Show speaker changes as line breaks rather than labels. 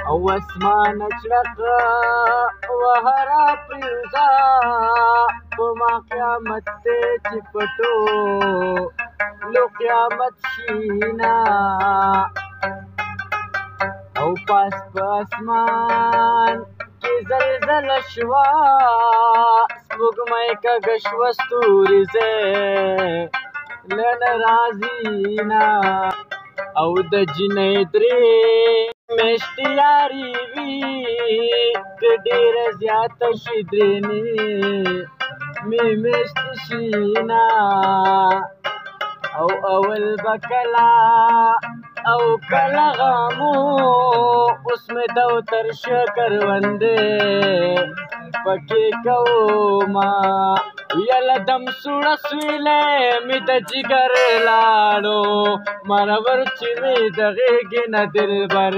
او اسمان چړقه وهرا پریوزا په ما قیامت دی چې پټو لو قیامت شینا او پاس په اسمان کې زلزله شوه سپوږمۍ کږه شوه ستوري زه له نه راځي نه او د جنۍ درې میاشتې یاري وي که ډېره زیاته شي درېنې مې میاشتې شي نه او اول به کله او کله غمو اوس مې دوتر شه کروندې پکې کومه ویله دم سوړه سویلې مې د جګر لاړو مرور چې مې د غېږې نه دلبر